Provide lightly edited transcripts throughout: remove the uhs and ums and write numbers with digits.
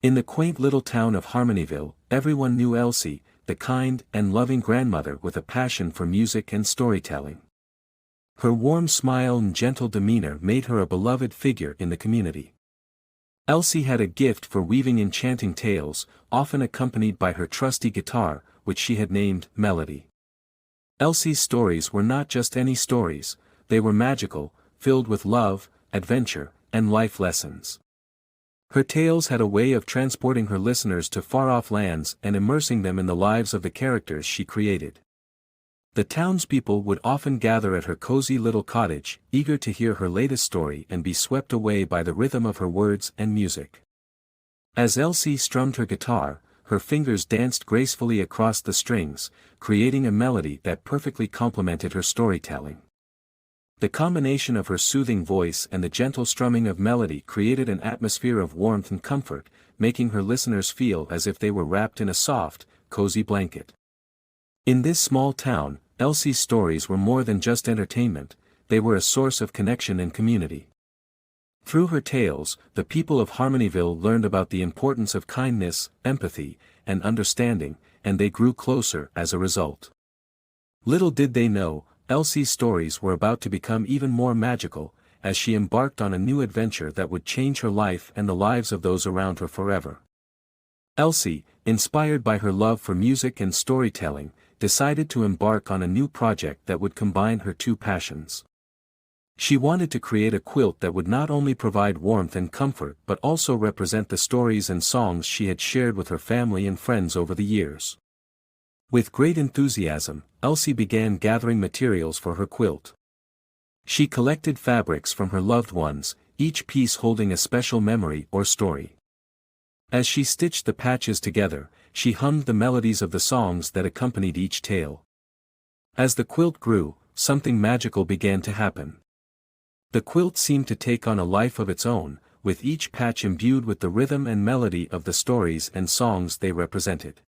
In the quaint little town of Harmonyville, everyone knew Elsie, the kind and loving grandmother with a passion for music and storytelling. Her warm smile and gentle demeanor made her a beloved figure in the community. Elsie had a gift for weaving enchanting tales, often accompanied by her trusty guitar, which she had named Melody. Elsie's stories were not just any stories, they were magical, filled with love, adventure, and life lessons. Her tales had a way of transporting her listeners to far-off lands and immersing them in the lives of the characters she created. The townspeople would often gather at her cozy little cottage, eager to hear her latest story and be swept away by the rhythm of her words and music. As Elsie strummed her guitar, her fingers danced gracefully across the strings, creating a melody that perfectly complemented her storytelling. The combination of her soothing voice and the gentle strumming of Melody created an atmosphere of warmth and comfort, making her listeners feel as if they were wrapped in a soft, cozy blanket. In this small town, Elsie's stories were more than just entertainment, they were a source of connection and community. Through her tales, the people of Harmonyville learned about the importance of kindness, empathy, and understanding, and they grew closer as a result. Little did they know, Elsie's stories were about to become even more magical, as she embarked on a new adventure that would change her life and the lives of those around her forever. Elsie, inspired by her love for music and storytelling, decided to embark on a new project that would combine her two passions. She wanted to create a quilt that would not only provide warmth and comfort but also represent the stories and songs she had shared with her family and friends over the years. With great enthusiasm, Elsie began gathering materials for her quilt. She collected fabrics from her loved ones, each piece holding a special memory or story. As she stitched the patches together, she hummed the melodies of the songs that accompanied each tale. As the quilt grew, something magical began to happen. The quilt seemed to take on a life of its own, with each patch imbued with the rhythm and melody of the stories and songs they represented.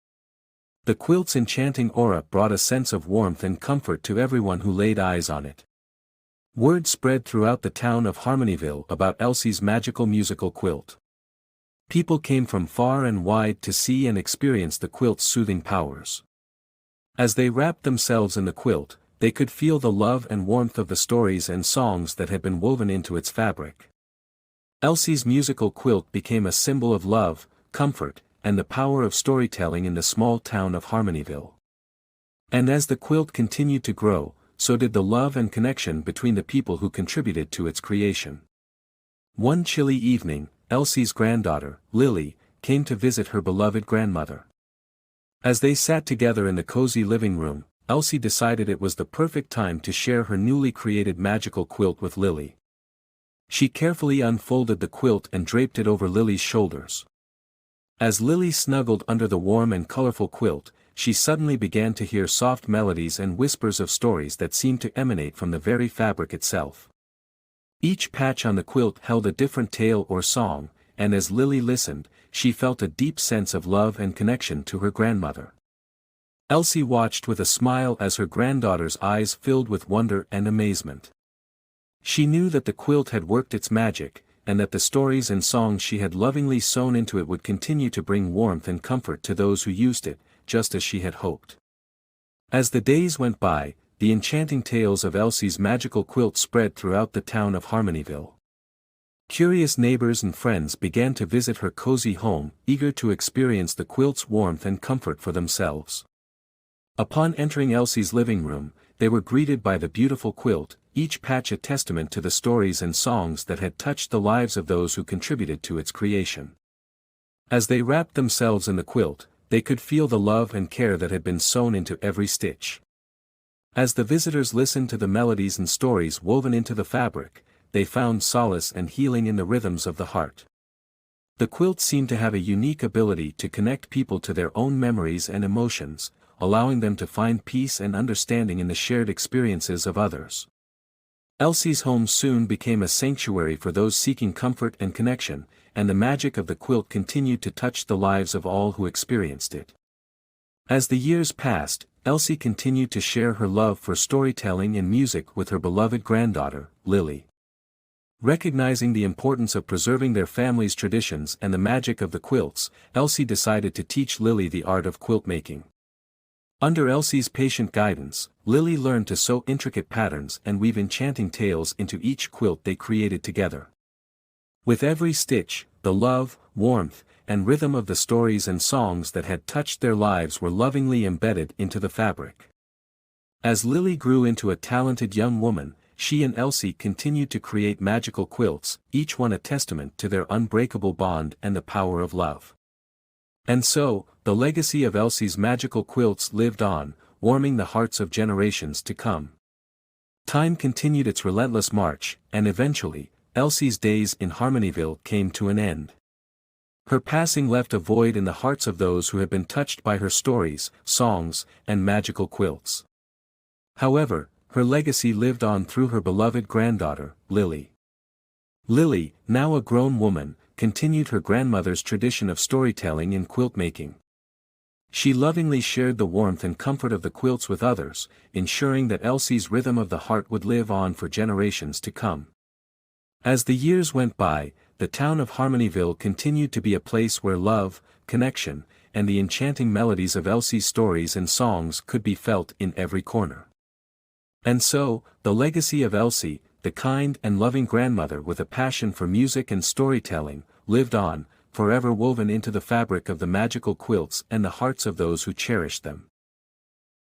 The quilt's enchanting aura brought a sense of warmth and comfort to everyone who laid eyes on it. Word spread throughout the town of Harmonyville about Elsie's magical musical quilt. People came from far and wide to see and experience the quilt's soothing powers. As they wrapped themselves in the quilt, they could feel the love and warmth of the stories and songs that had been woven into its fabric. Elsie's musical quilt became a symbol of love, comfort, and the power of storytelling in the small town of Harmonyville. And as the quilt continued to grow, so did the love and connection between the people who contributed to its creation. One chilly evening, Elsie's granddaughter, Lily, came to visit her beloved grandmother. As they sat together in the cozy living room, Elsie decided it was the perfect time to share her newly created magical quilt with Lily. She carefully unfolded the quilt and draped it over Lily's shoulders. As Lily snuggled under the warm and colorful quilt, she suddenly began to hear soft melodies and whispers of stories that seemed to emanate from the very fabric itself. Each patch on the quilt held a different tale or song, and as Lily listened, she felt a deep sense of love and connection to her grandmother. Elsie watched with a smile as her granddaughter's eyes filled with wonder and amazement. She knew that the quilt had worked its magic, and that the stories and songs she had lovingly sewn into it would continue to bring warmth and comfort to those who used it, just as she had hoped. As the days went by, the enchanting tales of Elsie's magical quilt spread throughout the town of Harmonyville. Curious neighbors and friends began to visit her cozy home, eager to experience the quilt's warmth and comfort for themselves. Upon entering Elsie's living room, they were greeted by the beautiful quilt, each patch a testament to the stories and songs that had touched the lives of those who contributed to its creation. As they wrapped themselves in the quilt, they could feel the love and care that had been sewn into every stitch. As the visitors listened to the melodies and stories woven into the fabric, they found solace and healing in the rhythms of the heart. The quilt seemed to have a unique ability to connect people to their own memories and emotions, allowing them to find peace and understanding in the shared experiences of others. Elsie's home soon became a sanctuary for those seeking comfort and connection, and the magic of the quilt continued to touch the lives of all who experienced it. As the years passed, Elsie continued to share her love for storytelling and music with her beloved granddaughter, Lily. Recognizing the importance of preserving their family's traditions and the magic of the quilts, Elsie decided to teach Lily the art of quilt making. Under Elsie's patient guidance, Lily learned to sew intricate patterns and weave enchanting tales into each quilt they created together. With every stitch, the love, warmth, and rhythm of the stories and songs that had touched their lives were lovingly embedded into the fabric. As Lily grew into a talented young woman, she and Elsie continued to create magical quilts, each one a testament to their unbreakable bond and the power of love. And so, the legacy of Elsie's magical quilts lived on, warming the hearts of generations to come. Time continued its relentless march, and eventually, Elsie's days in Harmonyville came to an end. Her passing left a void in the hearts of those who had been touched by her stories, songs, and magical quilts. However, her legacy lived on through her beloved granddaughter, Lily. Lily, now a grown woman, continued her grandmother's tradition of storytelling in quilt making. She lovingly shared the warmth and comfort of the quilts with others, ensuring that Elsie's rhythm of the heart would live on for generations to come. As the years went by, the town of Harmonyville continued to be a place where love, connection, and the enchanting melodies of Elsie's stories and songs could be felt in every corner. And so, the legacy of Elsie, the kind and loving grandmother with a passion for music and storytelling, lived on, forever woven into the fabric of the magical quilts and the hearts of those who cherished them.